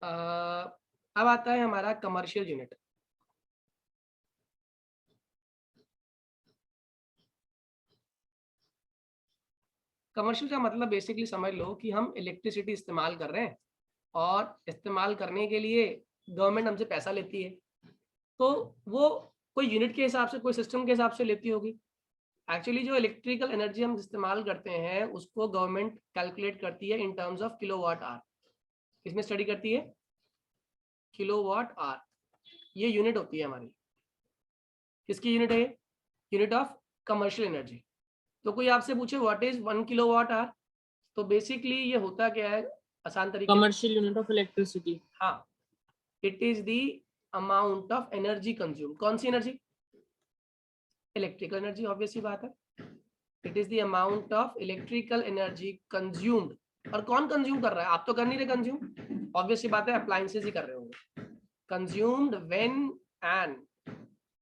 अब आता है हमारा कमर्शियल यूनिट। कमर्शियल का मतलब बेसिकली समझ लो कि हम इलेक्ट्रिसिटी इस्तेमाल कर रहे हैं और इस्तेमाल करने के लिए गवर्नमेंट हमसे पैसा लेती है, तो वो कोई यूनिट के हिसाब से, कोई सिस्टम के हिसाब से लेती होगी। एक्चुअली जो इलेक्ट्रिकल एनर्जी हम इस्तेमाल करते हैं उसको गवर्नमेंट कैलकुलेट करती है in terms of kilowatt hour. किसमें स्टडी करती है? Kilowatt hour. ये यूनिट होती है हमारी। किसकी यूनिट है? Unit of commercial energy. तो कोई आपसे पूछे व्हाट इज 1 किलोवाट आवर, तो बेसिकली ये होता क्या है आसान तरीके से? Commercial unit of electricity. हाँ, it is the amount of energy consume. कौन सी एनर्जी? इलेक्ट्रिकल एनर्जी, ऑब्वियस सी बात है। It is the amount of electrical energy consumed. और कौन कंज्यूम कर रहा है? आप तो कर नहीं रहे कंज्यूम, ऑब्वियस सी बात है, अप्लायंसेस ही कर रहे होंगे। Consumed when an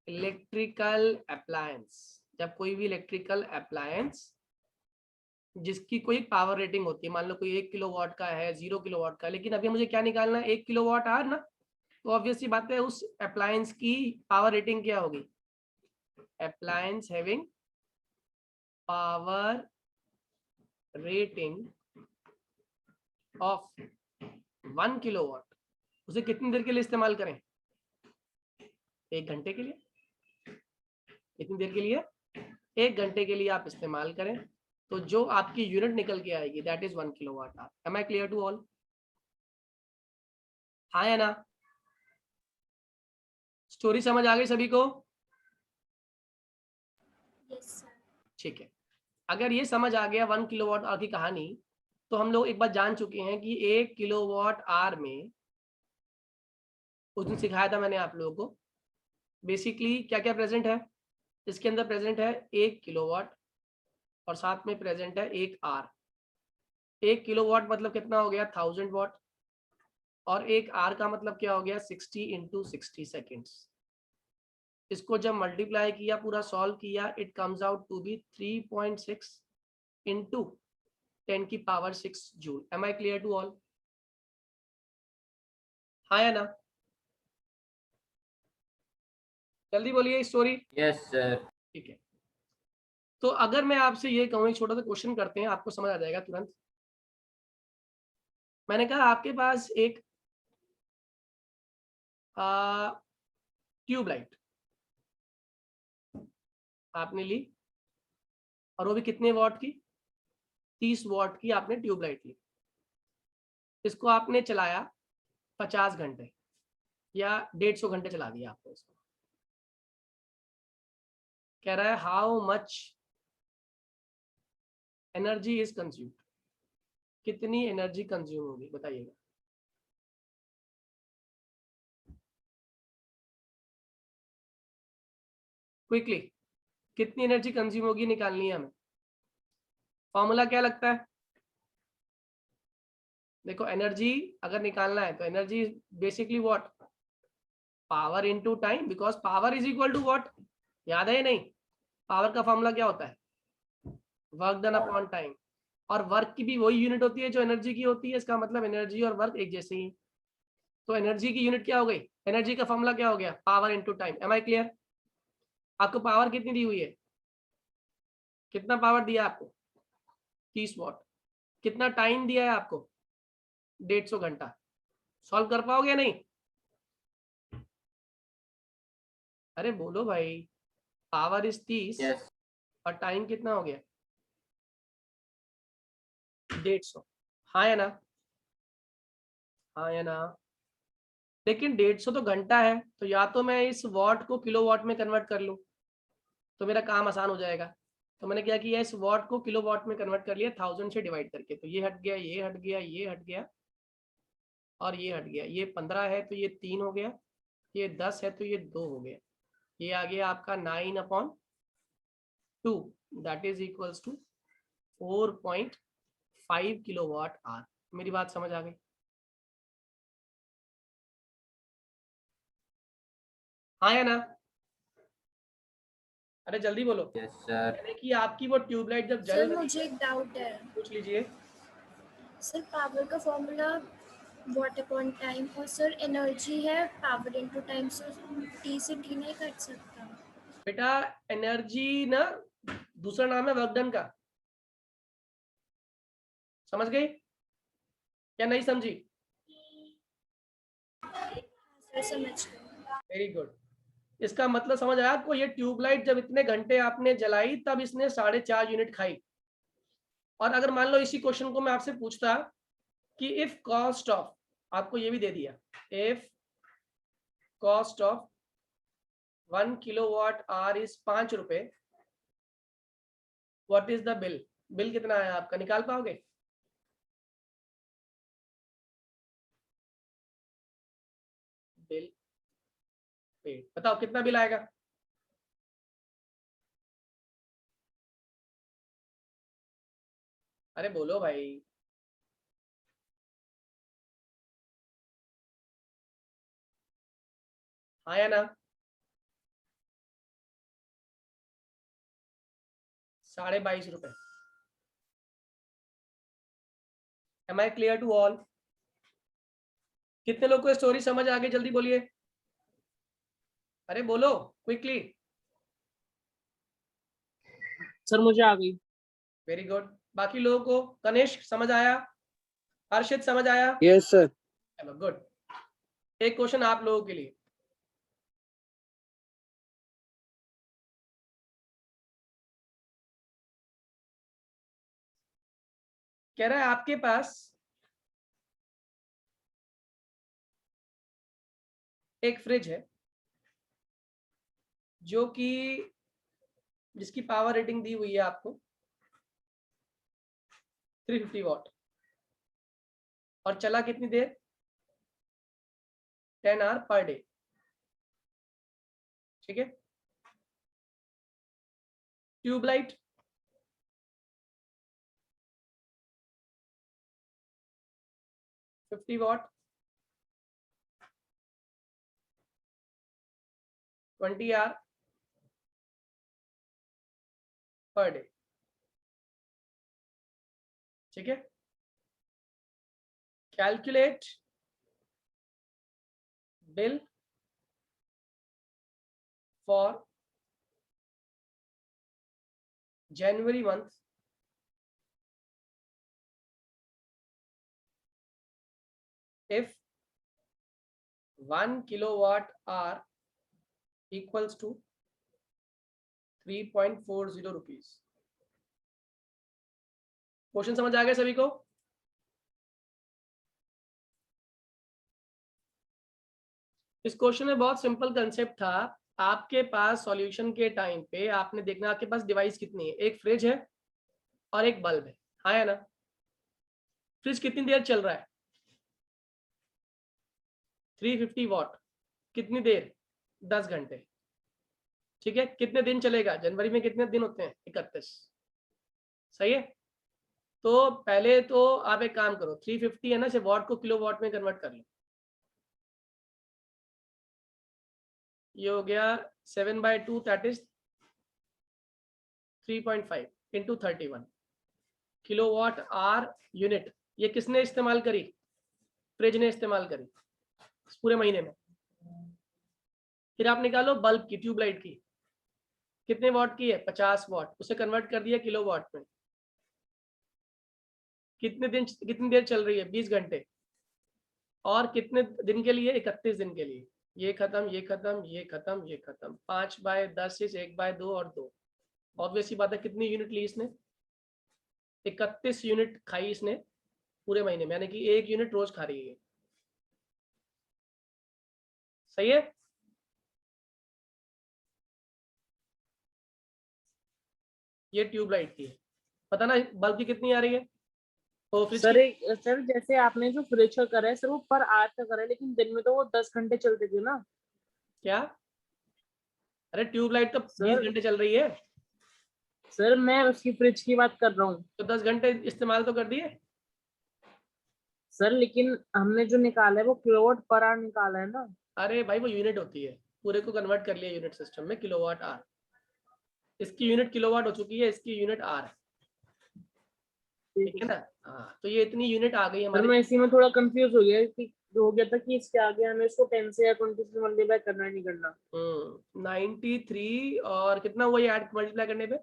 electrical appliance, जब कोई भी इलेक्ट्रिकल अप्लायंस जिसकी कोई पावर रेटिंग होती है, मान लो कोई 1 किलोवाट का है, 0 किलोवाट का, लेकिन अभी मुझे क्या निकालना है? 1 किलोवाट आवर ना। तो ऑब्वियस सी बात है उस अप्लायंस की पावर रेटिंग क्या होगी? Appliance having power rating of 1 kilowatt, उसे कितनी देर के लिए इस्तेमाल करें? 1 घंटे के लिए। कितनी देर के लिए? 1 घंटे के लिए आप इस्तेमाल करें, तो जो आपकी यूनिट निकल के आएगी that is 1 kilowatt hour. Am I clear to all? हाँ या ना? स्टोरी समझ आ गई सभी को? Yes sir. ठीक है, अगर ये समझ आ गया 1 किलोवाट आवर की कहानी, तो हम लोग एक बात जान चुके हैं कि 1 किलोवाट आवर में, उस दिन सिखाया था मैंने आप लोगों को, बेसिकली क्या क्या प्रेजेंट है। इसके अंदर प्रेजेंट है 1 किलोवाट और साथ में प्रेजेंट है 1 आर। 1 किलोवाट मतलब कितना हो गया? 1000 वाट। और 1 आर का मतलब क्या हो गया? 60 इंटू 60 सेकेंड्स। इसको जब मल्टीप्लाई किया, पूरा सॉल्व किया, it comes out to be 3.6 into 10 की power 6 joule. Am I clear to all? हाँ या ना? जल्दी बोलिए स्टोरी। Yes sir. ठीक है, तो अगर मैं आपसे ये कहूँ, एक छोटा सा क्वेश्चन करते हैं, आपको समझ आ जाएगा तुरंत। मैंने कहा आपके पास एक ट्यूबलाइट आपने ली, और वो भी कितने वॉट की? 30 वॉट की आपने ट्यूबलाइट ली। इसको आपने चलाया 50 घंटे या 150 घंटे चला दिया आपने इसको। कह रहा है how much energy is consumed, कितनी एनर्जी कंज्यूम होगी बताइएगा। क्विकली, कितनी एनर्जी कंज्यूम होगी निकालनी है हमें। फॉर्मूला क्या लगता है? देखो, एनर्जी अगर निकालना है तो energy basically what? Power into time, because power is equal to what? याद है या नहीं? पावर का फॉर्मूला क्या होता है? Work done upon time. और वर्क की भी वही यूनिट होती है जो एनर्जी की होती है, इसका मतलब एनर्जी और वर्क एक जैसे ही। तो एनर्जी की यूनिट क्या हो गई? एनर्जी का फॉर्मूला क्या हो गया? Power into time. Am I clear? आपको पावर कितनी दी हुई है? कितना पावर दिया आपको? 30 वॉट। कितना टाइम दिया है आपको? 150 घंटा। सॉल्व कर पाओगे या नहीं? अरे बोलो भाई। पावर इज 30 यस और टाइम कितना हो गया? 150। हाँ या ना? हाँ या ना? लेकिन 150 तो घंटा है, तो या तो मैं इस वॉट को किलो वॉट में कन्वर्ट कर लूँ तो मेरा काम आसान हो जाएगा। तो मैंने क्या किया, इस वॉट को किलो वॉट में कन्वर्ट कर लिया 1000 से डिवाइड करके। तो ये हट गया, ये हट गया, ये हट गया और ये हट गया। ये 15 है तो ये 3 हो गया, ये 10 है तो ये 2 हो गया। ये आ गया आपका 9/2, that is equals to 4.5 kilowatt hour. मेरी बात समझ आ गई? हाँ या ना? अरे जल्दी बोलो। Yes sir. यानी कि आपकी वो ट्यूबलाइट जब जल सर रही मुझे है, एक डाउट है। पूछ लीजिए। सर पावर का फॉर्मूला वॉट अपॉन टाइम, और सर एनर्जी है power into time, so T से टी नहीं कट सकता। बेटा एनर्जी ना दूसरा नाम है वर्क डन का, समझ गई या नहीं समझी? सर समझ गए। Very good. इसका मतलब समझ आया आपको? ये ट्यूबलाइट जब इतने घंटे आपने जलाई तब इसने 4.5 यूनिट खाई। और अगर मान लो इसी क्वेश्चन को मैं आपसे पूछता कि इफ कॉस्ट ऑफ, आपको ये भी दे दिया, if cost of 1 kilowatt our is 5 रुपए, what is the bill? Bill कितना है आपका, निकाल पाओगे? बिल पेड, बताओ कितना बिल आएगा? अरे बोलो भाई। हाँ या ना? 22.5 रुपए। Am I clear to all? कितने लोग को स्टोरी समझ आ गई, जल्दी बोलिए, अरे बोलो क्विकली। सर मुझे आ गई। Very good. बाकी लोगों को, कनिष्क समझ आया, हर्षित समझ आया? Yes sir. चलो गुड। एक क्वेश्चन आप लोगों के लिए, कह रहा है आपके पास एक फ्रिज है जो कि जिसकी पावर रेटिंग दी हुई है आपको 350 वॉट, और चला कितनी देर? 10 आवर पर डे, ठीक है। Tubelight fifty watt, 20 hour per day, ठीक है। Calculate bill for January month if 1 kilowatt hour equals to 3.40 rupees। Question समझ आ गया सभी को? इस क्वेश्चन में बहुत सिंपल कंसेप्ट था। आपके पास सॉल्यूशन के टाइम पे आपने देखना आपके पास डिवाइस कितनी है, एक फ्रिज है और एक बल्ब है, हाँ या ना? फ्रिज कितनी देर चल रहा है? 350 वॉट, कितनी देर? 10 घंटे, ठीक है। कितने दिन चलेगा? जनवरी में कितने दिन होते हैं? 31, सही है। तो पहले तो आप एक काम करो, 350 है ना, से वॉट को किलो वॉट में कन्वर्ट कर लो। ये हो गया 7/2, that is 3.5 into 31 kilowatt hour unit. ये किसने इस्तेमाल करी? फ्रिज ने इस्तेमाल करी इस पूरे महीने में। फिर आप निकालो बल्ब की, ट्यूबलाइट की, कितने वॉट की है? 50 वॉट, उसे कन्वर्ट कर दिया किलो वॉट में। कितने दिन, कितनी देर चल रही है? 20 घंटे। और कितने दिन के लिए? 31 दिन के लिए। ये खत्म, ये खत्म, ये खत्म, ये खत्म। 5/10 इस 1/2 और 2। ऑब्वियसली बात है, कितनी यूनिट ली इसने? 31 यूनिट खाई इसने पूरे महीने में, यानी कि 1 यूनिट रोज खा रही है, सही है। ये ट्यूबलाइट की है, पता ना बल्ब की कितनी आ रही है? तो फ्रिज सर की सर जैसे आपने जो फ्रिज का करा है सर वो पर आवर का करा है, लेकिन दिन में तो वो 10 घंटे चलते थे ना। क्या? अरे ट्यूबलाइट तो 20 सर घंटे चल रही है, सर मैं उसकी फ्रिज की बात कर रहा हूँ। तो 10 घंटे इस्तेमाल तो कर दिए। सर लेकिन हमने जो निकाला है वो किलोवाट पर आवर निकाला है ना। अरे भाई वो यूनिट होती है, पूरे को कन्वर्ट कर लिया यूनिट सिस्टम में, किलोवाट आर। इसकी यूनिट किलोवाट हो चुकी है, इसकी यूनिट आर है। ठीक है ना। हाँ, तो ये इतनी यूनिट आ गई सर हमारी। मैं इसी में थोड़ा कंफ्यूज हो गया कि हो गया था कि इसके आगे हमें इसको 10 से या 20 से मल्टीप्लाई करना है नहीं करना। 93 और कितना हुआ ये ऐड मल्टीप्लाई करने पे,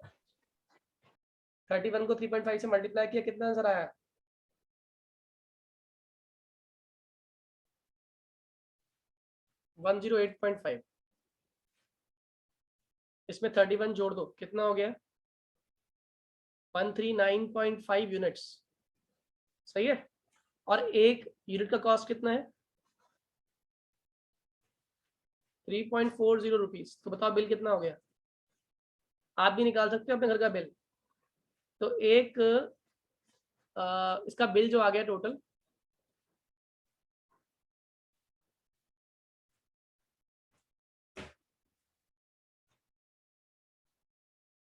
31 को 3.5 से मल्टीप्लाई किया, कितना आंसर आया? वन 108.5। इसमें 31 जोड़ दो, कितना हो गया? 139.5 यूनिट्स। सही है। और एक यूनिट का कॉस्ट कितना है? 3.40 रुपीज। तो बताओ बिल कितना हो गया? आप भी निकाल सकते हो अपने घर का बिल। तो एक इसका बिल जो आ गया total,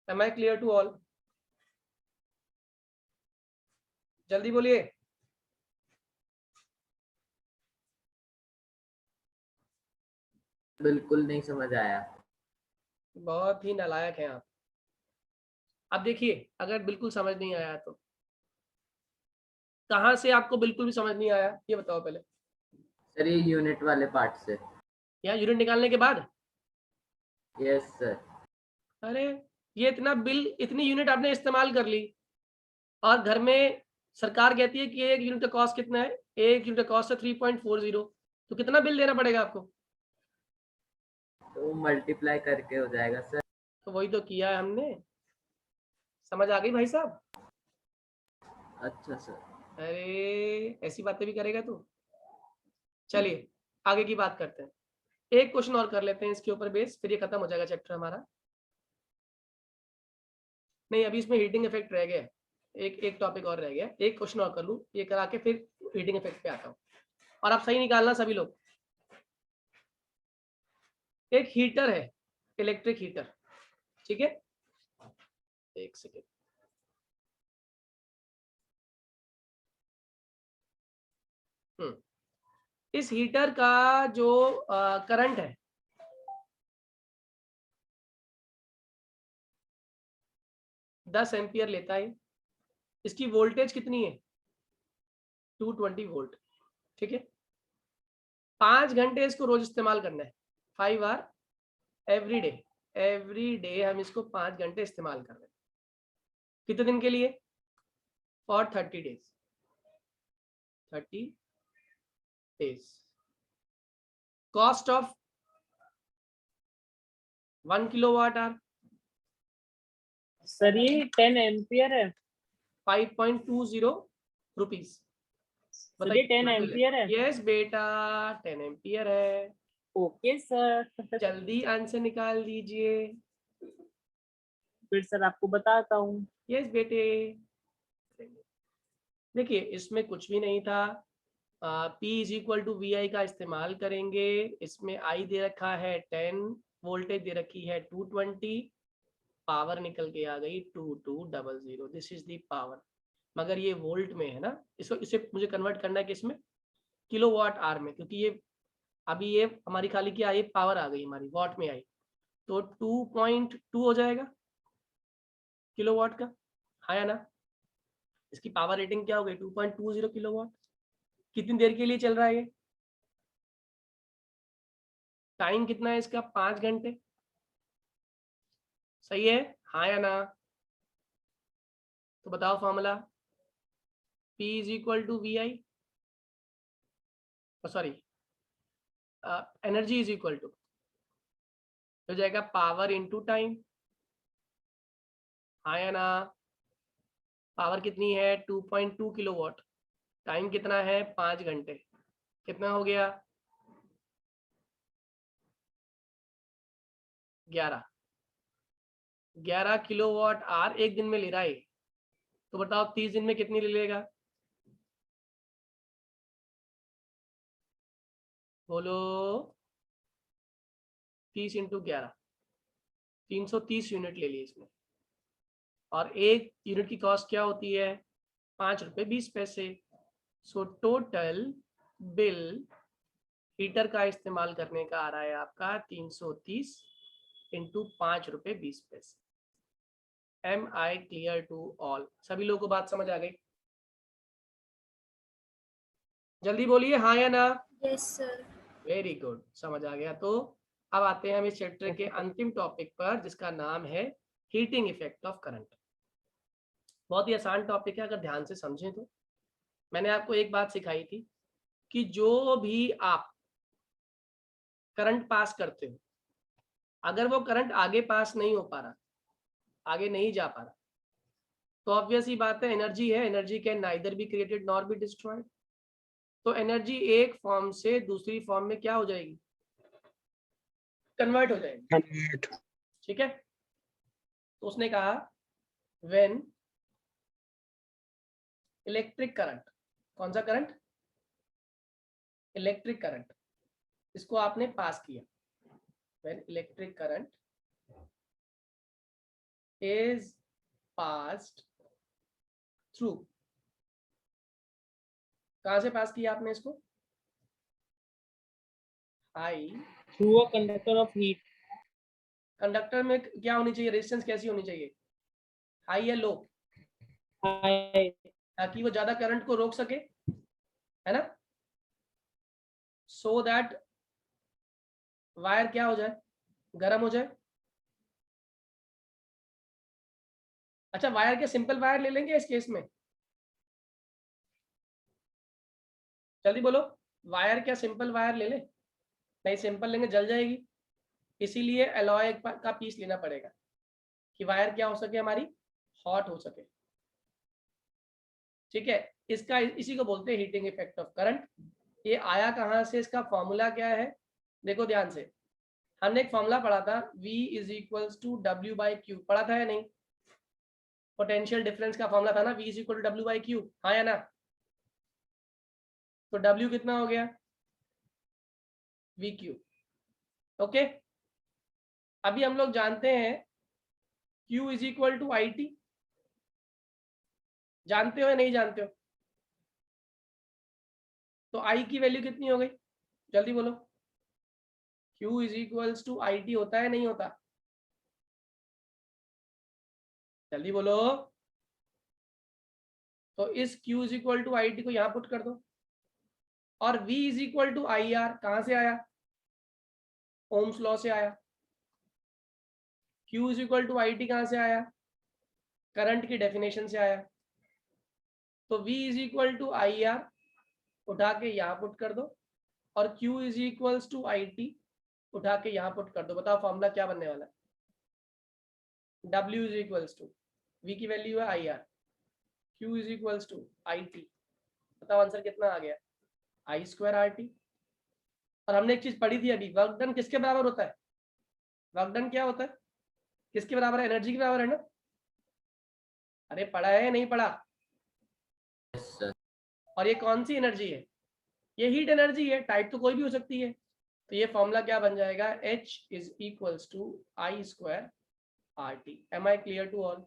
am I clear to all? जल्दी बोलिए। बिल्कुल नहीं समझ आया। बहुत ही नालायक हैं आप। अब देखिए, अगर बिल्कुल समझ नहीं आया तो कहाँ से आपको बिल्कुल भी समझ नहीं आया, ये बताओ पहले। सर ये यूनिट वाले पार्ट से। यहाँ यूनिट निकालने के बाद? Yes sir. अरे ये इतना बिल, इतनी यूनिट आपने इस्तेमाल कर ली और घर में सरकार कहती है कि एक यूनिट का कॉस्ट कितना है, एक यूनिट का कॉस्ट है 3.40, तो कितना बिल देना पड़ेगा आपको? तो मल्टीप्लाई करके हो जाएगा सर। तो वही तो किया है हमने। समझ आ गई भाई साहब? अच्छा सर। अरे ऐसी बातें भी करेगा तू। चलिए आगे की बात करते हैं। एक क्वेश्चन और कर लेते हैं इसके ऊपर बेस, फिर ये खत्म हो जाएगा चैप्टर हमारा। नहीं, अभी इसमें हीटिंग इफेक्ट रह गया, एक टॉपिक और रह गया। एक क्वेश्चन और कर लूँ, ये करा के फिर हीटिंग इफेक्ट पे आता हूँ। और आप सही निकालना सभी लोग। एक हीटर है, इलेक्ट्रिक हीटर, ठीक है। एक सेकेंड। इस हीटर का जो करंट है, दस एम्पियर लेता है। इसकी वोल्टेज कितनी है? 220 वोल्ट, ठीक है। 5 घंटे इसको रोज इस्तेमाल करना है, 5 आवर एवरी डे हम इसको 5 घंटे इस्तेमाल कर रहे हैं। कितने दिन के लिए? For 30 days. 30 days. Cost of 1 kilowatt hour sir ये 10 एम्पियर है। 5.20 रुपीज। सर ये 10 एम्पियर है। यस बेटा, 10 एम्पियर है। Okay sir. जल्दी आंसर निकाल दीजिए। फिर सर आपको बताता हूँ। यस बेटे। देखिए इसमें कुछ भी नहीं था। P is equal to V I का इस्तेमाल करेंगे। इसमें I दे रखा है 10, वोल्टेज दे रखी है 220, पावर निकल के आ गई 2200। This is the power. मगर ये वोल्ट में है ना, इसको इसे मुझे कन्वर्ट करना है कि इसमें किलोवाट आवर में, क्योंकि ये अभी ये हमारी खाली क्या आई, पावर आ गई हमारी, वॉट में आई। तो 2.2 हो जाएगा किलोवाट का, हाँ या ना। इसकी पावर रेटिंग क्या हो गई? 2.20 किलोवाट। कितनी देर के लिए चल रहा है ये? टाइम कितना है इसका? 5 घंटे। सही है, हाँ या ना। तो बताओ formula. P is equal to V I, sorry energy is equal to हो जाएगा पावर इंटू टाइम, हाँ या ना। पावर कितनी है? 2.2 किलोवाट। टाइम कितना है? 5 घंटे। कितना हो गया? 11 किलोवाट आवर एक दिन में ले रहा है। तो बताओ 30 दिन में कितनी ले लेगा? बोलो। 30 इंटू 11, 330 यूनिट ले ली इसमें। और एक यूनिट की कॉस्ट क्या होती है? 5 रुपये 20 पैसे। सो टोटल बिल हीटर का इस्तेमाल करने का आ रहा है आपका 330 इंटू 5 रुपये 20 पैसे। Am I clear to all? सभी लोगों को बात समझ आ गई? जल्दी बोलिए हाँ या ना। Yes sir. वेरी गुड, समझ आ गया। तो अब आते हैं हम इस चैप्टर के अंतिम टॉपिक पर, जिसका नाम है हीटिंग इफेक्ट ऑफ करंट। बहुत ही आसान टॉपिक है अगर ध्यान से समझें तो। मैंने आपको एक बात सिखाई थी कि जो भी आप करंट पास करते हो, अगर वो करंट आगे पास नहीं हो पा रहा, आगे नहीं जा पा रहा, तो ऑब्वियस ही बात है एनर्जी है, energy can neither be created nor be destroyed. तो एनर्जी एक फॉर्म से दूसरी फॉर्म में क्या हो जाएगी, कन्वर्ट हो जाएगी। कन्वर्ट। ठीक है, तो उसने कहा व्हेन इलेक्ट्रिक करंट, कौन सा करंट, इलेक्ट्रिक करंट, इसको आपने पास किया, when electric current is passed through, कहां से पास किया आपने इसको, high, through a conductor of heat. Conductor में क्या होनी चाहिए, रेजिस्टेंस कैसी होनी चाहिए, हाई या लो, हाई। ताकि वो ज्यादा करंट को रोक सके, है ना, सो दैट वायर क्या हो जाए, गर्म हो जाए। अच्छा, वायर के सिंपल वायर ले लेंगे इस केस में, जल्दी बोलो, वायर क्या सिंपल वायर ले ले, नहीं सिंपल लेंगे जल जाएगी, इसीलिए एलॉय का पीस लेना पड़ेगा कि वायर क्या हो सके, हमारी हॉट हो सके। ठीक है, इसका इसी को बोलते हैं हीटिंग इफेक्ट ऑफ करंट। ये आया कहाँ से, इसका फॉर्मूला क्या है, देखो ध्यान से, हमने एक फॉर्मूला पढ़ा था, V is equals to W by Q, पढ़ा था या नहीं, पोटेंशियल डिफरेंस का फॉर्मूला था ना, V is equal to W by Q, हाँ या ना। तो W कितना हो गया, VQ। ओके, अभी हम लोग जानते हैं Q is equal to IT, जानते हो या नहीं जानते हो, तो I की वैल्यू कितनी हो गई, जल्दी बोलो, Q is equals to IT होता है नहीं होता, जल्दी बोलो। तो इस Q is equal to IT को यहां पुट कर दो, और V is equal to IR कहां से आया, ओम्स लॉ से आया। Q is equal to IT कहां से आया, करंट की डेफिनेशन से आया। तो V is equal to IR उठा के यहां पुट कर दो, और Q is equals to IT उठा के यहां पुट कर दो, बताओ फॉर्मूला क्या बनने वाला है, W is equals to, V की वैल्यू है IR, Q is equals to IT, बताओ आंसर कितना आ गया, I स्क्वायर RT। और हमने एक चीज पढ़ी थी अभी, वर्क डन किसके बराबर होता है, वर्क डन क्या होता है, किसके बराबर है, एनर्जी के बराबर है ना, अरे पढ़ा है या नहीं पढ़ा, यस सर। और ये कौन सी एनर्जी है, ये हीट एनर्जी है, टाइप तो कोई भी हो सकती है। तो ये फॉर्मूला क्या बन जाएगा, H is equals to I square RT। Am I clear to all,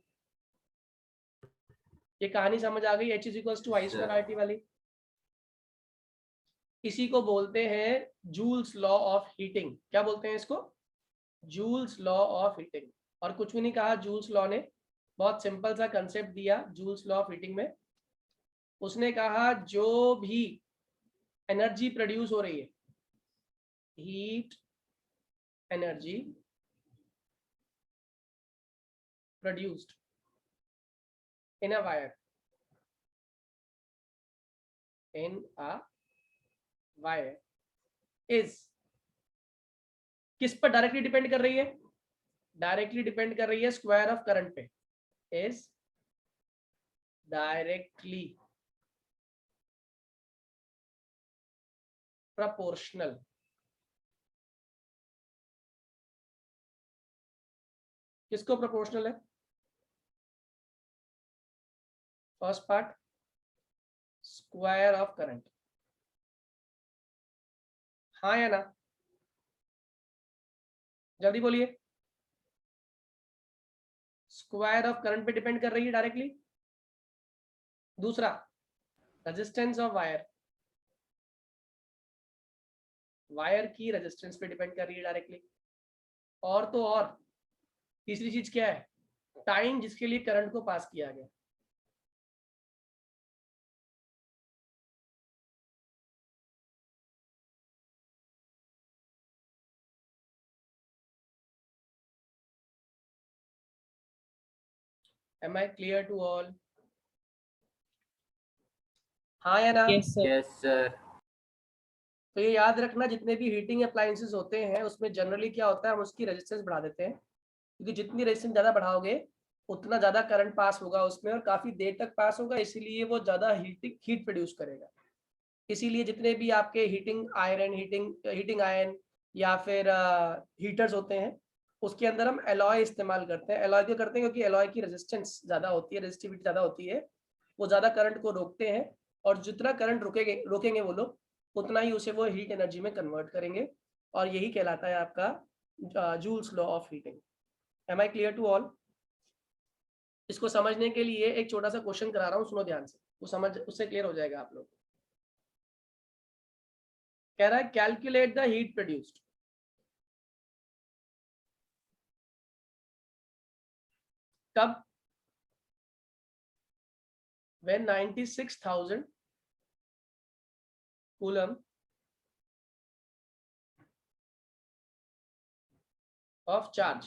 ये कहानी समझ आ गई, H is equals to I square RT वाली। इसी को बोलते हैं जूल्स लॉ ऑफ हीटिंग, क्या बोलते हैं इसको, जूल्स लॉ ऑफ हीटिंग। और कुछ भी नहीं कहा जूल्स लॉ ने, बहुत सिंपल सा कंसेप्ट दिया जूल्स लॉ ऑफ हीटिंग में। उसने कहा जो भी एनर्जी प्रोड्यूस हो रही है, heat energy produced in a wire, in a wire is, किस पर डायरेक्टली डिपेंड कर रही है, डायरेक्टली डिपेंड कर रही है स्क्वायर ऑफ करंट पे, इज डायरेक्टली proportional, किसको प्रोपोर्शनल है, first part square of current, हाँ या ना, जल्दी बोलिए, स्क्वायर ऑफ करंट पे डिपेंड कर रही है डायरेक्टली। दूसरा रेजिस्टेंस ऑफ वायर, वायर की रेजिस्टेंस पे डिपेंड कर रही है डायरेक्टली। और तो और तीसरी चीज क्या है, टाइम जिसके लिए करंट को पास किया गया। Am I clear to all? हाँ या ना? Yes, sir. Yes, sir. तो ये याद रखना, जितने भी हीटिंग अप्लायंसेस होते हैं उसमें जनरली क्या होता है, हम उसकी रेजिस्टेंस बढ़ा देते हैं, क्योंकि जितनी रेजिस्टेंस ज़्यादा बढ़ाओगे उतना ज़्यादा करंट पास होगा उसमें और काफ़ी देर तक पास होगा, इसीलिए वो ज़्यादा हीट प्रोड्यूस करेगा। इसीलिए जितने भी आपके हीटिंग आयरन या फिर हीटर्स होते हैं उसके अंदर हम एलॉय इस्तेमाल करते हैं। एलॉय क्यों करते हैं? क्योंकि एलॉय की रेजिस्टेंस ज़्यादा होती है, रेजिस्टिविटी ज़्यादा होती है, वो ज़्यादा करंट को रोकते हैं और जितना करंट रोकेंगे वो लोग उतना ही उसे वो हीट एनर्जी में कन्वर्ट करेंगे और यही कहलाता है आपका Joule's law of heating. Am I clear to all? इसको समझने के लिए एक छोटा सा क्वेश्चन करा रहा हूँ, सुनो ध्यान से, उससे क्लियर हो जाएगा आप लोग। कह रहा है कैलकुलेट द हीट प्रोड्यूस्ड। कब? when 96,000 coulomb of charge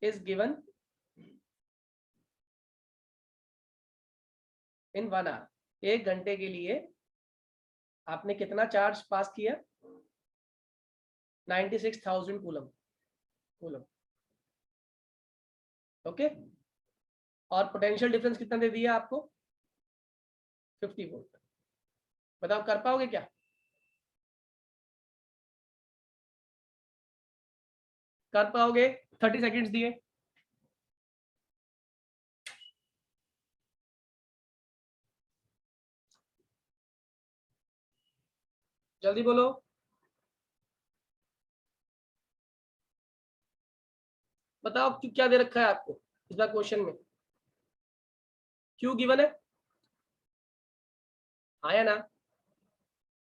is given in 1 hour। 1 घंटे के लिए आपने कितना चार्ज पास किया? 96,000 कूलम। ओके, और पोटेंशियल डिफरेंस कितना दे दिया आपको? 50 वोल्ट। बताओ कर पाओगे क्या? कर पाओगे? 30 सेकंड्स दिए। जल्दी बोलो। बताओ क्या दे रखा है आपको इस बार क्वेश्चन में? क्यों गिवन है? आया ना?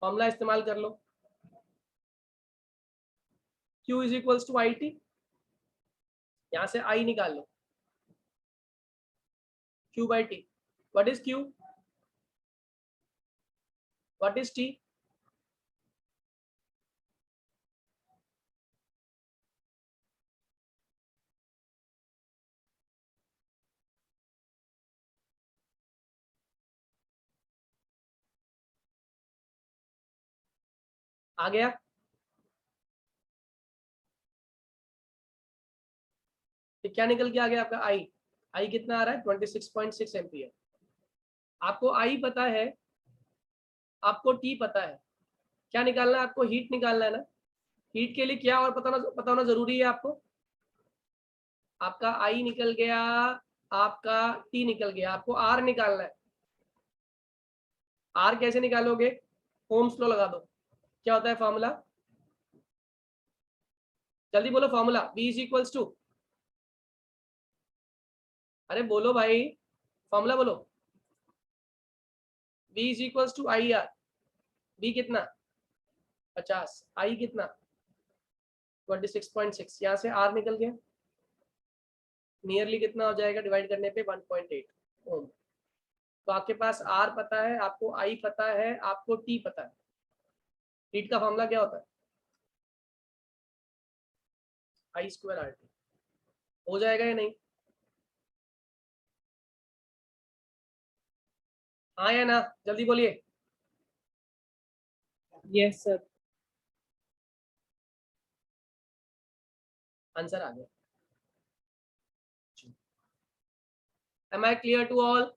फॉर्मूला इस्तेमाल कर लो। Q is equals to I T. यहां से I निकाल लो। Q by T. What is Q? What is T? आ गया? तो क्या निकल के आ गया आपका I कितना आ रहा है? 26.6 एम्पियर। आपको I पता है, आपको T पता है, क्या निकालना है आपको? हीट निकालना है ना। हीट के लिए क्या और पता होना जरूरी है आपको? आपका I निकल गया, आपका T निकल गया, आपको R निकालना है। R कैसे निकालोगे? ओम्स लॉ लगा दो। क्या होता है फॉर्मूला? जल्दी बोलो formula. V is equals to, अरे बोलो भाई, फॉर्मूला बोलो। V is equals to I R. V कितना? 50। I कितना? 26.6। यहाँ से R निकल गया, नियरली कितना हो जाएगा डिवाइड करने पे? 1.8 ओम। तो आपके पास R पता है, आपको I पता है, आपको T पता है। हीट का फॉर्मूला क्या होता है? I square RT। हो जाएगा या नहीं? हाँ या ना? जल्दी बोलिए। Yes, sir. आंसर आ गया। Am I clear to all?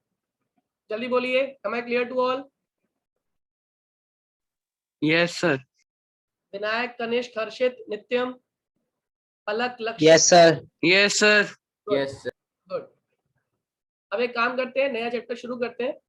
जल्दी बोलिए। Am I clear to all? Yes, sir. Vinayak, Kanishka, हर्षित, नित्यम, पलक, लक्ष्य। Yes, sir. Yes, sir. Yes, sir. Good. अब एक काम करते हैं, नया चैप्टर शुरू करते हैं।